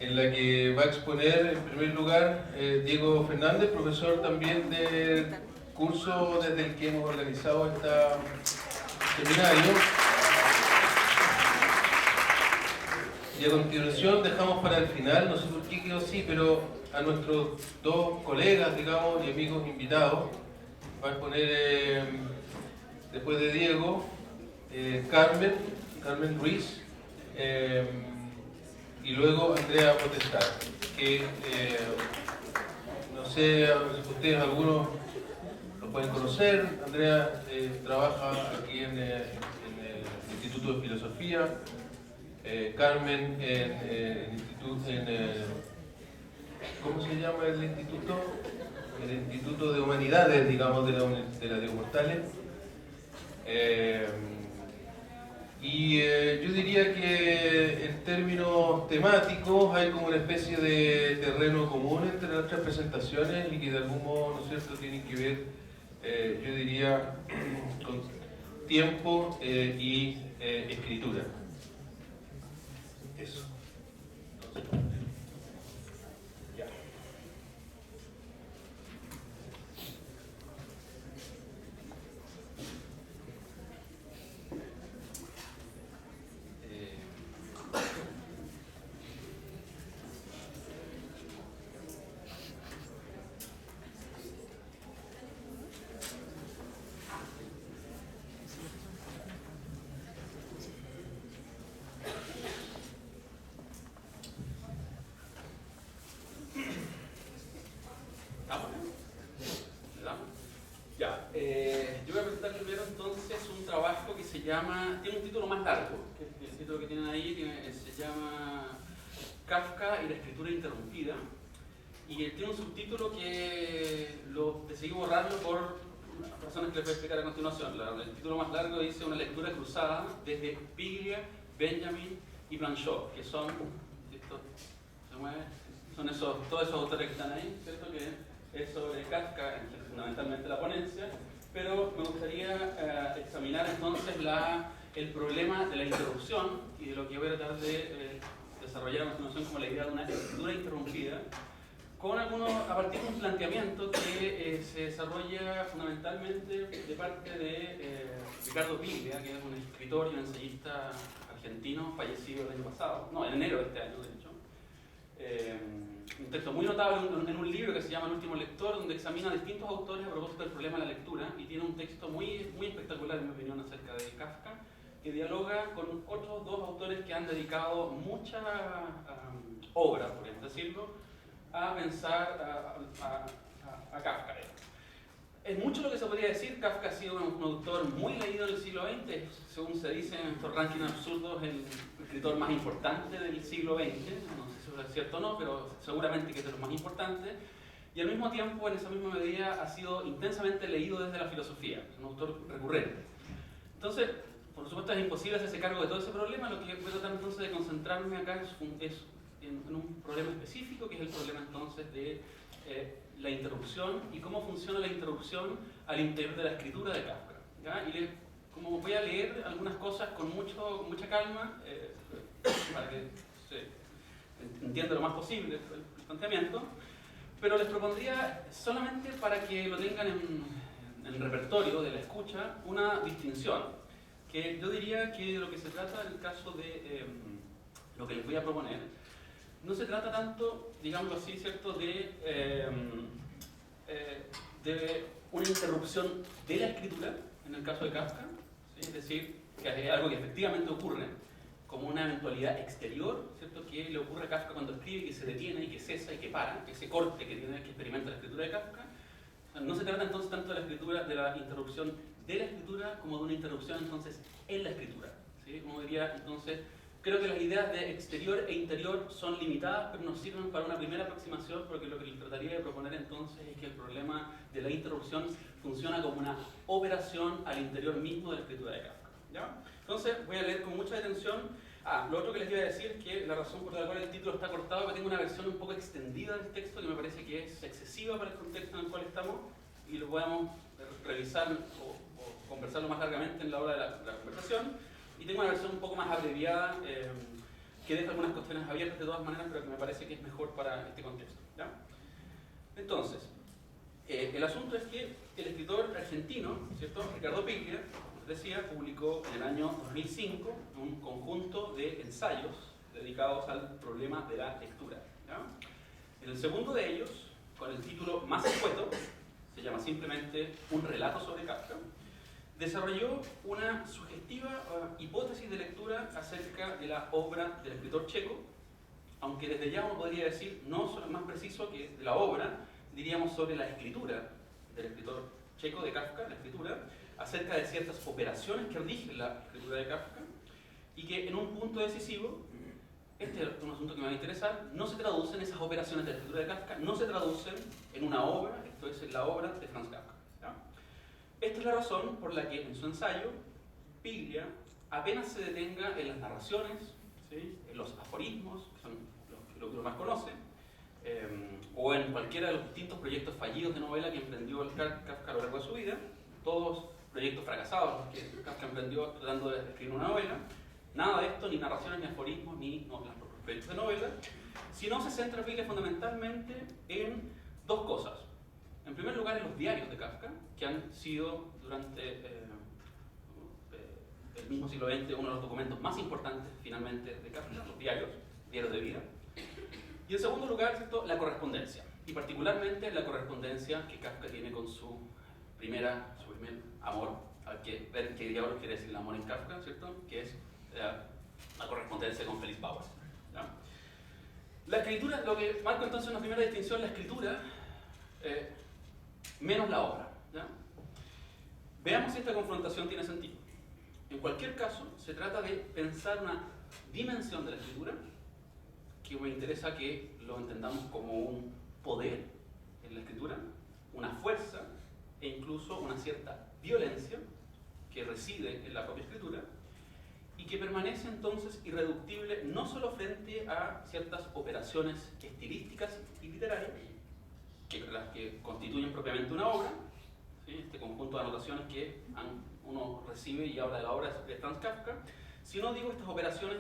en la que va a exponer en primer lugar Diego Fernández, profesor también del curso desde el que hemos organizado este seminario. Y a continuación dejamos para el final, no sé por qué quedó así, pero a nuestros dos colegas, digamos, y amigos invitados. Va a exponer después de Diego, Carmen Ruiz, y luego Andrea Potestad, que no sé, ustedes algunos lo pueden conocer. Andrea trabaja aquí en el Instituto de Filosofía, Carmen ¿cómo se llama el instituto? El Instituto de Humanidades, digamos, de la Diego Portales. Yo diría que en términos temáticos hay como una especie de terreno común entre nuestras presentaciones y que de algún modo, ¿no es cierto?, tienen que ver, yo diría, con tiempo y escritura. Eso. Ya. Yo voy a presentar primero entonces un trabajo que se llama, tiene un título más largo, que el título que tienen ahí se llama Kafka y la escritura interrumpida, y tiene un subtítulo que lo decidí borrarlo por razones que les voy a explicar a continuación. El título más largo dice Una lectura cruzada desde Piglia, Benjamin y Blanchot, que son, ¿esto se mueve? Son todos esos autores que están ahí, ¿cierto? Que es sobre Kafka, fundamentalmente la ponencia, pero me gustaría examinar entonces el problema de la interrupción y de lo que voy a tratar de desarrollar a continuación como la idea de una escritura interrumpida, a partir de un planteamiento que se desarrolla fundamentalmente de parte de Ricardo Piglia, que es un escritor y un ensayista argentino fallecido el año pasado, no, en enero de este año, de hecho. Un texto muy notable en un libro que se llama El último lector, donde examina a distintos autores a propósito del problema de la lectura, y tiene un texto muy espectacular, en mi opinión, acerca de Kafka, que dialoga con otros dos autores que han dedicado mucha obra, por así decirlo, a pensar a Kafka. Es mucho lo que se podría decir. Kafka ha sido un autor muy leído del siglo XX, según se dice en estos rankings absurdos, el escritor más importante del siglo XX, no sé si es cierto o no, pero seguramente que es de los más importantes, y al mismo tiempo, en esa misma medida, ha sido intensamente leído desde la filosofía, es un autor recurrente. Entonces, por supuesto es imposible hacerse cargo de todo ese problema. Lo que voy a tratar entonces de concentrarme acá es en un problema específico, que es el problema entonces de la interrupción y cómo funciona la interrupción al interior de la escritura de Kafka, ¿ya? Y como voy a leer algunas cosas con mucha calma, para que se entienda lo más posible el planteamiento, pero les propondría, solamente para que lo tengan en el repertorio de la escucha, una distinción, que yo diría que de lo que se trata en el caso de lo que les voy a proponer, no se trata tanto, digámoslo así, ¿cierto?, de una interrupción de la escritura, en el caso de Kafka, ¿sí? Es decir, que es algo que efectivamente ocurre, como una eventualidad exterior, ¿cierto?, que le ocurre a Kafka cuando escribe, que se detiene y que cesa y que para, ese corte que experimenta la escritura de Kafka. No se trata entonces tanto de la interrupción de la escritura, como de una interrupción entonces en la escritura, ¿sí? Como diría entonces, creo que las ideas de exterior e interior son limitadas, pero nos sirven para una primera aproximación, porque lo que les trataría de proponer entonces es que el problema de la interrupción funciona como una operación al interior mismo de la escritura de Kafka, ¿ya? Entonces voy a leer con mucha atención. Lo otro que les iba a decir, que la razón por la cual el título está cortado es que tengo una versión un poco extendida del texto que me parece que es excesiva para el contexto en el cual estamos, y lo podemos revisar o conversarlo más largamente en la hora de la conversación. Y tengo una versión un poco más abreviada, que que deja algunas cuestiones abiertas de todas maneras, pero que me parece que es mejor para este contexto, ¿ya? Entonces, el asunto es que el escritor argentino, ¿cierto?, Ricardo Piglia, como les decía, publicó en el año 2005 un conjunto de ensayos dedicados al problema de la lectura, ¿ya? En el segundo de ellos, con el título más escueto, se llama simplemente Un relato sobre Kafka, desarrolló una sugestiva hipótesis de lectura acerca de la obra del escritor checo, aunque desde ya uno podría decir, no solo más preciso que de la obra, diríamos sobre la escritura del escritor checo de Kafka, la escritura, acerca de ciertas operaciones que rigen la escritura de Kafka, y que en un punto decisivo, este es un asunto que me va a interesar, no se traducen esas operaciones de la escritura de Kafka, no se traducen en una obra, esto es en la obra de Franz Kafka, ¿ya? Esta es la razón por la que en su ensayo, Piglia apenas se detenga en las narraciones, ¿sí?, en los aforismos, que son lo que uno más conoce, o en cualquiera de los distintos proyectos fallidos de novela que emprendió Kafka a lo largo de su vida, todos proyectos fracasados que Kafka emprendió tratando de escribir una novela. Nada de esto, ni narraciones, ni aforismos, ni los proyectos de novela, sino se centra Piglia fundamentalmente en dos cosas. En primer lugar, en los diarios de Kafka, que han sido durante el mismo siglo XX uno de los documentos más importantes finalmente de Kafka, los diarios de vida. Y en segundo lugar, ¿cierto?, la correspondencia, y particularmente la correspondencia que Kafka tiene con su primer amor, hay que ver qué diablos quiere decir el amor en Kafka, ¿cierto?, que es la correspondencia con Felix Bauer, ¿ya? La escritura, lo que marco entonces una primera distinción, la escritura menos la obra, ¿ya? Veamos si esta confrontación tiene sentido. En cualquier caso, se trata de pensar una dimensión de la escritura que me interesa que lo entendamos como un poder en la escritura, una fuerza e incluso una cierta violencia que reside en la propia escritura y que permanece entonces irreductible no solo frente a ciertas operaciones estilísticas y literarias, las que constituyen propiamente una obra, ¿sí?, este conjunto de anotaciones que uno recibe y habla de la obra de Franz Kafka, sino digo estas operaciones